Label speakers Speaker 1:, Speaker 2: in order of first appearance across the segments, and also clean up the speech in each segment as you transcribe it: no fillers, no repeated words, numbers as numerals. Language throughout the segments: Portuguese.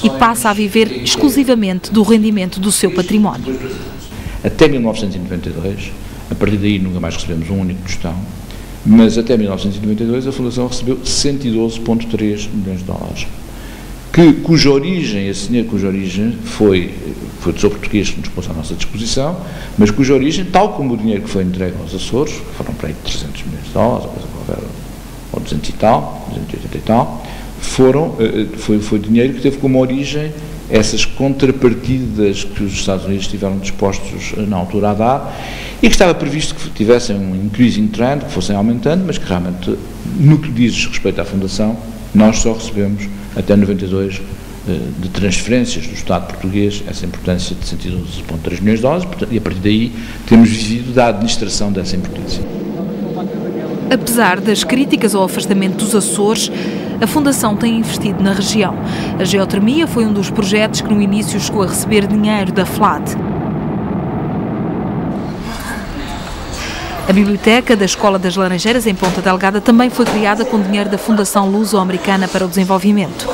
Speaker 1: e passa a viver exclusivamente do rendimento do seu património.
Speaker 2: Até 1992, a partir daí nunca mais recebemos um único tostão, mas até 1992 a Fundação recebeu 112,3 milhões de dólares, cuja origem, esse dinheiro cuja origem foi do Tesouro Português que nos pôs à nossa disposição, mas cuja origem, tal como o dinheiro que foi entregue aos Açores, que foram para aí 300 milhões de dólares, ou 200 e tal, 280 e tal, foi dinheiro que teve como origem essas contrapartidas que os Estados Unidos estiveram dispostos na altura a dar e que estava previsto que tivessem um increasing trend, que fossem aumentando, mas que realmente, no que diz respeito à Fundação, nós só recebemos até 92 de transferências do Estado português essa importância de 112,3 milhões de dólares e a partir daí temos vivido da administração dessa importância.
Speaker 1: Apesar das críticas ao afastamento dos Açores, a Fundação tem investido na região. A geotermia foi um dos projetos que no início chegou a receber dinheiro da FLAD. A biblioteca da Escola das Laranjeiras, em Ponta Delgada, também foi criada com dinheiro da Fundação Luso-Americana para o Desenvolvimento.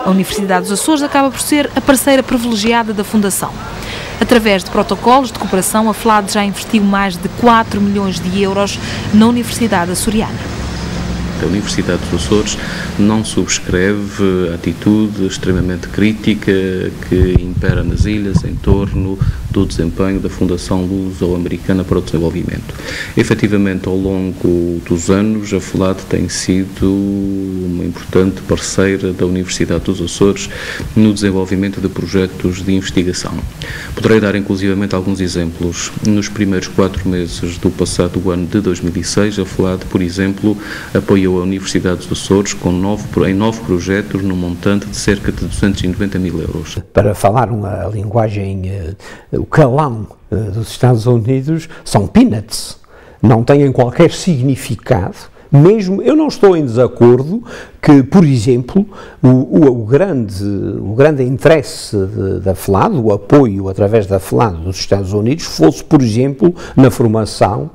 Speaker 1: A Universidade dos Açores acaba por ser a parceira privilegiada da Fundação. Através de protocolos de cooperação, a FLAD já investiu mais de 4 milhões de euros na Universidade Açoriana.
Speaker 3: A Universidade dos Açores não subscreve a atitude extremamente crítica que impera nas ilhas em torno do desempenho da Fundação Luso-Americana para o Desenvolvimento. Efetivamente, ao longo dos anos, a FLAD tem sido uma importante parceira da Universidade dos Açores no desenvolvimento de projetos de investigação. Poderei dar, inclusivamente, alguns exemplos. Nos primeiros 4 meses do passado ano de 2006, a FLAD, por exemplo, apoiou a Universidade dos Açores em 9 projetos no montante de cerca de 290 mil euros.
Speaker 4: Para falar uma linguagem, o calão dos Estados Unidos, são peanuts, não têm qualquer significado. Mesmo, eu não estou em desacordo que, por exemplo, o grande interesse da FLAD, o apoio através da FLAD dos Estados Unidos, fosse, por exemplo, na formação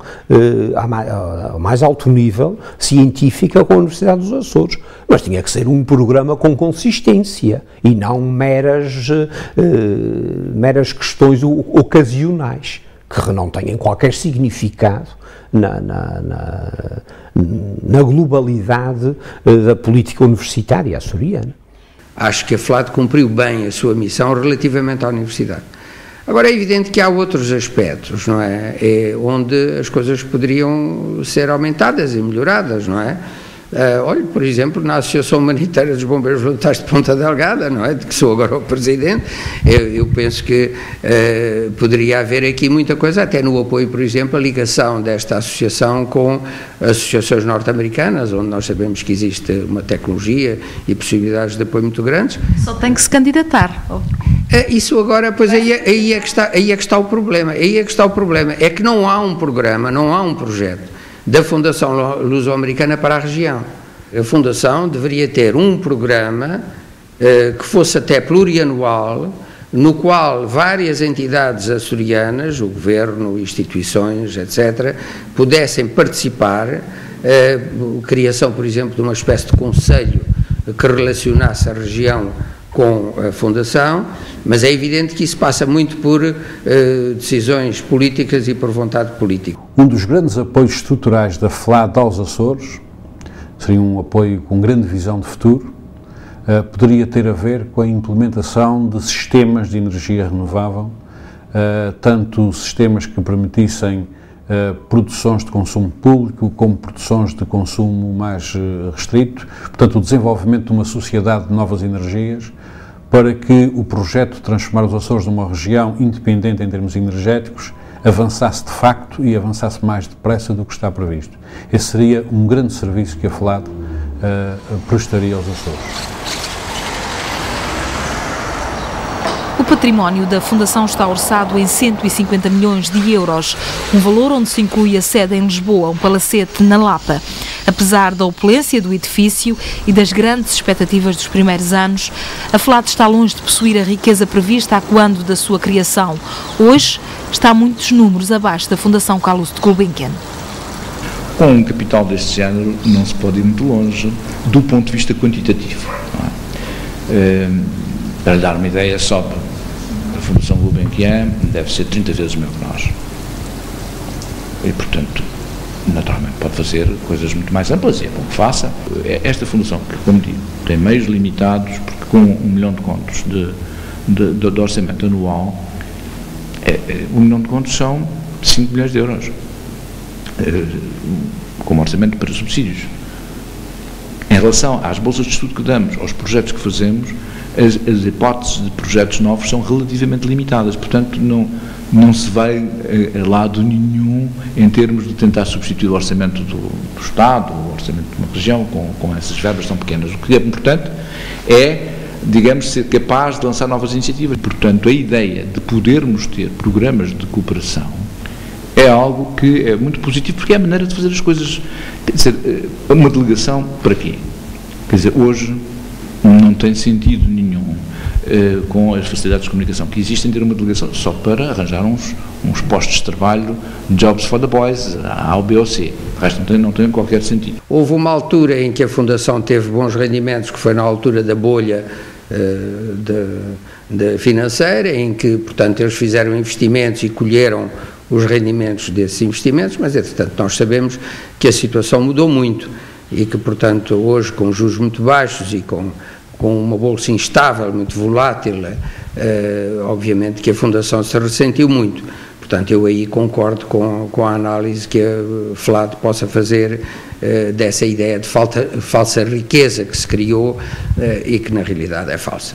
Speaker 4: ao mais alto nível científica com a Universidade dos Açores. Mas tinha que ser um programa com consistência e não meras questões ocasionais, que não têm qualquer significado na globalidade da política universitária açoriana.
Speaker 5: Acho que a FLAD cumpriu bem a sua missão relativamente à universidade. Agora é evidente que há outros aspectos, não é? Onde as coisas poderiam ser aumentadas e melhoradas, não é? Olhe, por exemplo, na Associação Humanitária dos Bombeiros Voluntários de Ponta Delgada, não é? De que sou agora o presidente, eu penso que poderia haver aqui muita coisa, até no apoio, por exemplo, a ligação desta associação com associações norte-americanas, onde nós sabemos que existe uma tecnologia e possibilidades de apoio muito grandes.
Speaker 1: Só tem que se candidatar.
Speaker 5: Isso agora, pois aí é que está o problema, é que não há um programa, não há um projeto da Fundação Luso-Americana para a região. A Fundação deveria ter um programa que fosse até plurianual, no qual várias entidades açorianas, o governo, instituições, etc., pudessem participar, a criação, por exemplo, de uma espécie de conselho que relacionasse a região com a Fundação, mas é evidente que isso passa muito por decisões políticas e por vontade política.
Speaker 6: Um dos grandes apoios estruturais da FLAD aos Açores seria um apoio com grande visão de futuro, poderia ter a ver com a implementação de sistemas de energia renovável, tanto sistemas que permitissem produções de consumo público como produções de consumo mais restrito, portanto o desenvolvimento de uma sociedade de novas energias para que o projeto de transformar os Açores numa região independente em termos energéticos avançasse de facto e avançasse mais depressa do que está previsto. Esse seria um grande serviço que a FLAD prestaria aos Açores.
Speaker 1: O património da Fundação está orçado em 150 milhões de euros, um valor onde se inclui a sede em Lisboa, um palacete na Lapa. Apesar da opulência do edifício e das grandes expectativas dos primeiros anos, a FLAD está longe de possuir a riqueza prevista a quando da sua criação. Hoje está muitos números abaixo da Fundação Calouste de Gulbenkian.
Speaker 2: Com um capital deste género não se pode ir muito longe do ponto de vista quantitativo. Não é? Para lhe dar uma ideia, só a Fundação Gulbenkian deve ser 30 vezes maior que nós. E, portanto, naturalmente pode fazer coisas muito mais amplas, e é bom que faça. Esta fundação, que, como digo, tem meios limitados, porque com 1 milhão de contos de orçamento anual, 1 milhão de contos são 5 milhões de euros, como orçamento para subsídios. Em relação às bolsas de estudo que damos, aos projetos que fazemos, as hipóteses de projetos novos são relativamente limitadas, portanto não se vai a lado nenhum em termos de tentar substituir o orçamento do Estado, o orçamento de uma região com essas verbas tão pequenas. O que é importante é, digamos, ser capaz de lançar novas iniciativas. Portanto, a ideia de podermos ter programas de cooperação é algo que é muito positivo, porque é a maneira de fazer as coisas. Quer dizer, uma delegação para quê? Quer dizer, hoje não tem sentido nenhum, com as facilidades de comunicação que existem, ter uma delegação só para arranjar uns postos de trabalho, jobs for the boys, A, B ou C. O resto não tem qualquer sentido.
Speaker 5: Houve uma altura em que a Fundação teve bons rendimentos, que foi na altura da bolha financeira, em que, portanto, eles fizeram investimentos e colheram os rendimentos desses investimentos, mas, entretanto, nós sabemos que a situação mudou muito e que, portanto, hoje, com juros muito baixos e com uma bolsa instável, muito volátil, obviamente que a Fundação se ressentiu muito. Portanto, eu aí concordo com a análise que a FLAD possa fazer dessa ideia de falsa riqueza que se criou e que na realidade é falsa.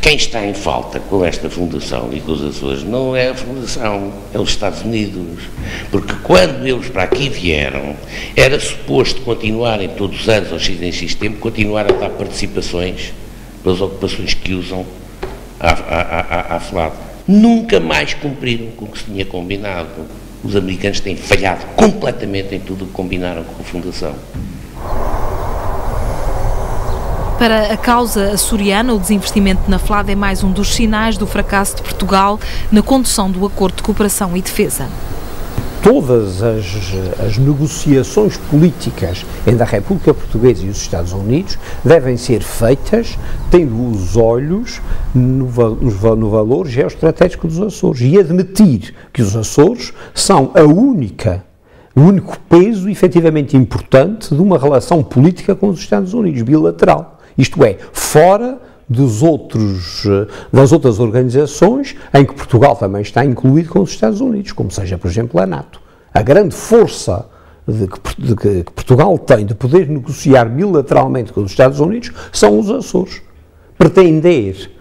Speaker 7: Quem está em falta com esta Fundação e com os Açores não é a Fundação, é os Estados Unidos, porque quando eles para aqui vieram, era suposto continuarem todos os anos, ou X em X tempo, continuar a dar participações pelas ocupações que usam à FLAD. Nunca mais cumpriram com o que se tinha combinado. Os americanos têm falhado completamente em tudo o que combinaram com a Fundação.
Speaker 1: Para a causa açoriana, o desinvestimento na FLAD é mais um dos sinais do fracasso de Portugal na condução do Acordo de Cooperação e Defesa.
Speaker 4: Todas as negociações políticas entre a República Portuguesa e os Estados Unidos devem ser feitas tendo os olhos no valor geoestratégico dos Açores e admitir que os Açores são o único peso efetivamente importante de uma relação política com os Estados Unidos, bilateral. Isto é, fora das outras organizações em que Portugal também está incluído com os Estados Unidos, como seja, por exemplo, a NATO. A grande força que Portugal tem de poder negociar bilateralmente com os Estados Unidos são os Açores. Pretender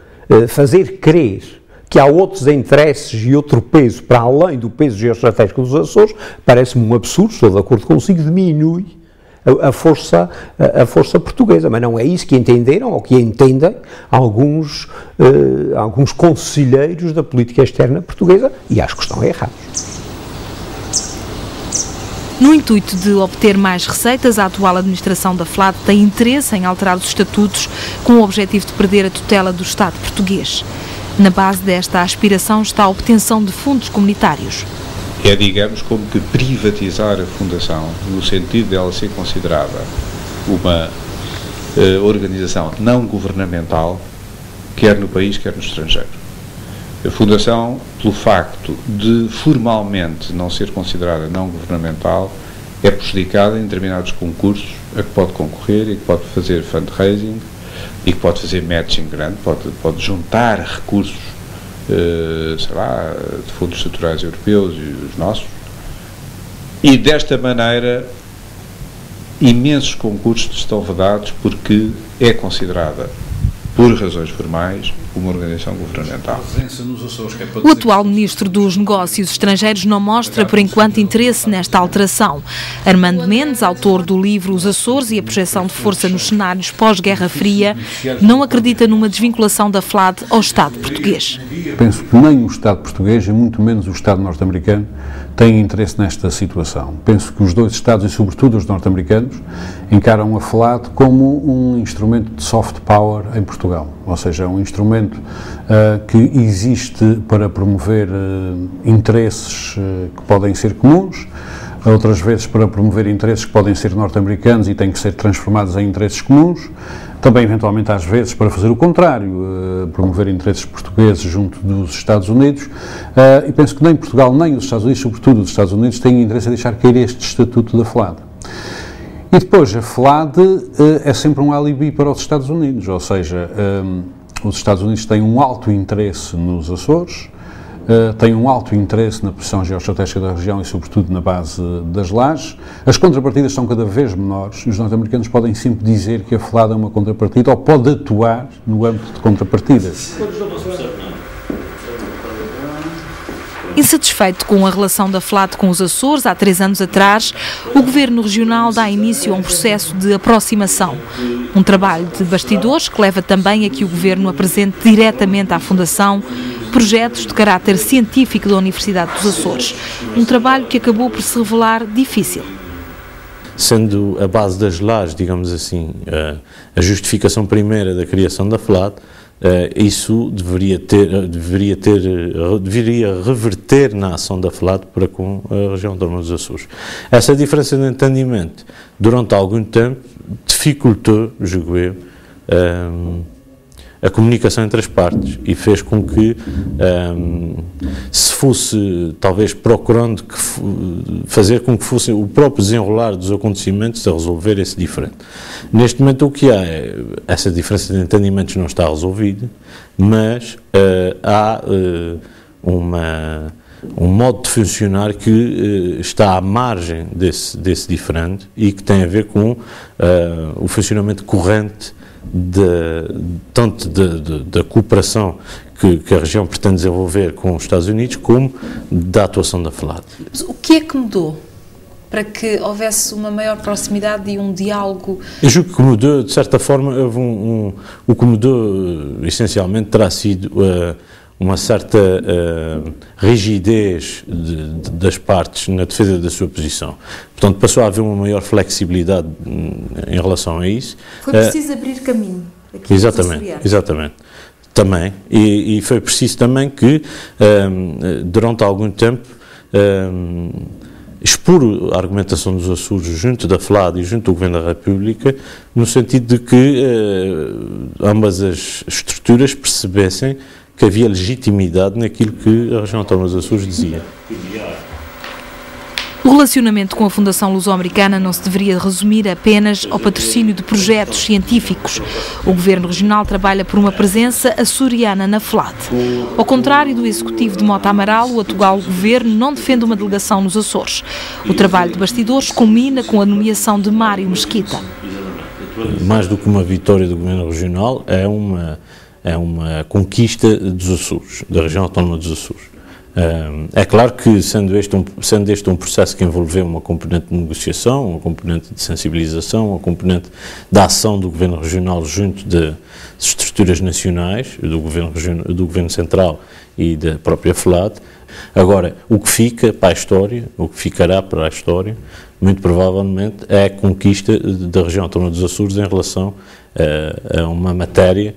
Speaker 4: fazer crer que há outros interesses e outro peso para além do peso geoestratégico dos Açores parece-me um absurdo, estou de acordo consigo, diminui a força portuguesa, mas não é isso que entenderam ou que entendem alguns conselheiros da política externa portuguesa e acho que estão errados.
Speaker 1: No intuito de obter mais receitas, a atual administração da FLAD tem interesse em alterar os estatutos com o objetivo de perder a tutela do Estado português. Na base desta aspiração está a obtenção de fundos comunitários.
Speaker 6: É, digamos, como que privatizar a Fundação, no sentido de ela ser considerada uma organização não governamental, quer no país, quer no estrangeiro. A Fundação, pelo facto de formalmente não ser considerada não governamental, é prejudicada em determinados concursos a que pode concorrer e que pode fazer fundraising e que pode fazer matching grande, pode juntar recursos sei lá, de fundos estruturais europeus e os nossos, e desta maneira imensos concursos estão vedados porque é considerada, por razões formais, uma organização governamental.
Speaker 1: O atual Ministro dos Negócios Estrangeiros não mostra, por enquanto, interesse nesta alteração. Armando Mendes, autor do livro Os Açores e a projeção de força nos cenários pós-Guerra Fria, não acredita numa desvinculação da FLAD ao Estado português.
Speaker 6: Penso que nem o Estado português, e muito menos o Estado norte-americano, têm interesse nesta situação. Penso que os dois Estados, e sobretudo os norte-americanos, encaram a FLAD como um instrumento de soft power em Portugal, ou seja, um instrumento que existe para promover interesses que podem ser comuns, outras vezes para promover interesses que podem ser norte-americanos e têm que ser transformados em interesses comuns, também eventualmente às vezes para fazer o contrário, promover interesses portugueses junto dos Estados Unidos, e penso que nem Portugal nem os Estados Unidos, sobretudo os Estados Unidos, têm interesse em deixar cair este estatuto da FLAD. E depois a FLAD é sempre um alibi para os Estados Unidos, ou seja, os Estados Unidos têm um alto interesse nos Açores, têm um alto interesse na posição geoestratégica da região e, sobretudo, na base das lajes. As contrapartidas são cada vez menores e os norte-americanos podem sempre dizer que a FLAD é uma contrapartida ou pode atuar no âmbito de contrapartidas.
Speaker 1: Insatisfeito com a relação da FLAD com os Açores, há 3 anos atrás, o Governo Regional dá início a um processo de aproximação. Um trabalho de bastidores que leva também a que o Governo apresente diretamente à Fundação projetos de caráter científico da Universidade dos Açores. Um trabalho que acabou por se revelar difícil.
Speaker 8: Sendo a base das lajes, digamos assim, a justificação primeira da criação da FLAD, isso deveria reverter na ação da FLAD para com a região autónoma dos Açores. Essa diferença de entendimento, durante algum tempo, dificultou, julgo eu, a comunicação entre as partes e fez com que se fosse, talvez procurando fazer com que fosse o próprio desenrolar dos acontecimentos a resolver esse diferente. Neste momento o que há é, essa diferença de entendimentos não está resolvida, mas há um modo de funcionar que está à margem desse diferente e que tem a ver com o funcionamento corrente tanto da cooperação que a região pretende desenvolver com os Estados Unidos, como da atuação da FLAD.
Speaker 9: Mas o que é que mudou para que houvesse uma maior proximidade e um diálogo?
Speaker 8: Eu julgo que mudou, de certa forma, o que mudou essencialmente terá sido uma certa rigidez das partes na defesa da sua posição. Portanto, passou a haver uma maior flexibilidade em relação a isso.
Speaker 9: Foi preciso abrir caminho.
Speaker 8: Exatamente. Também. E foi preciso também que, durante algum tempo, expor a argumentação dos Açores junto da FLAD e junto do Governo da República, no sentido de que ambas as estruturas percebessem que havia legitimidade naquilo que a região autónoma dos Açores dizia.
Speaker 1: O relacionamento com a Fundação Luso-Americana não se deveria resumir apenas ao patrocínio de projetos científicos. O Governo Regional trabalha por uma presença açoriana na FLAD. Ao contrário do Executivo de Mota Amaral, o atual Governo não defende uma delegação nos Açores. O trabalho de bastidores culmina com a nomeação de Mário Mesquita.
Speaker 8: Mais do que uma vitória do Governo Regional, é uma conquista dos Açores, da região autónoma dos Açores. É claro que, sendo este um processo que envolveu uma componente de negociação, uma componente de sensibilização, uma componente da ação do Governo Regional junto das estruturas nacionais, do Governo Central e da própria FLAD, agora, o que fica para a história, o que ficará para a história, muito provavelmente é a conquista da região autónoma dos Açores em relação a uma matéria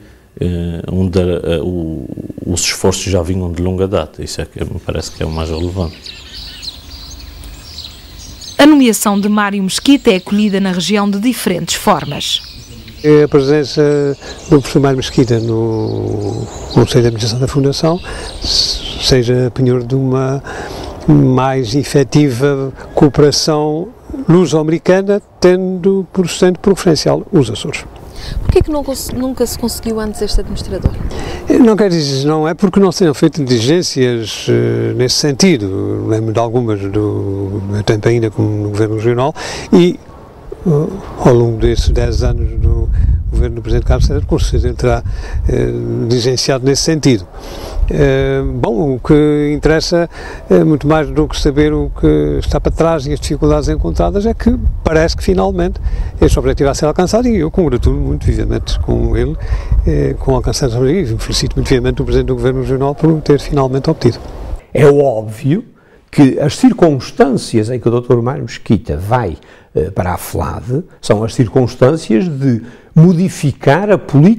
Speaker 8: onde os esforços já vinham de longa data. Isso é que me parece que é o mais relevante.
Speaker 1: A nomeação de Mário Mesquita é acolhida na região de diferentes formas.
Speaker 4: A presença do professor Mário Mesquita no Conselho de Administração da Fundação seja penhor de uma mais efetiva cooperação luso-americana, tendo por centro preferencial os Açores.
Speaker 9: Porquê que nunca se conseguiu antes este administrador?
Speaker 4: Não quer dizer, não é porque não tenham feito diligências nesse sentido. Lembro de algumas do meu tempo ainda como no Governo Regional e ao longo desses 10 anos do Governo do Presidente Carlos César, com certeza ele terá diligenciado nesse sentido. Bom, o que interessa, muito mais do que saber o que está para trás e as dificuldades encontradas, é que parece que finalmente este objetivo vai ser alcançado e eu congratulo muito vivamente com ele, com alcançar esse objetivo, e felicito muito vivamente o Presidente do Governo Regional por o ter finalmente obtido. É óbvio que as circunstâncias em que o Dr. Mário Mesquita vai para a FLAD são as circunstâncias de modificar a política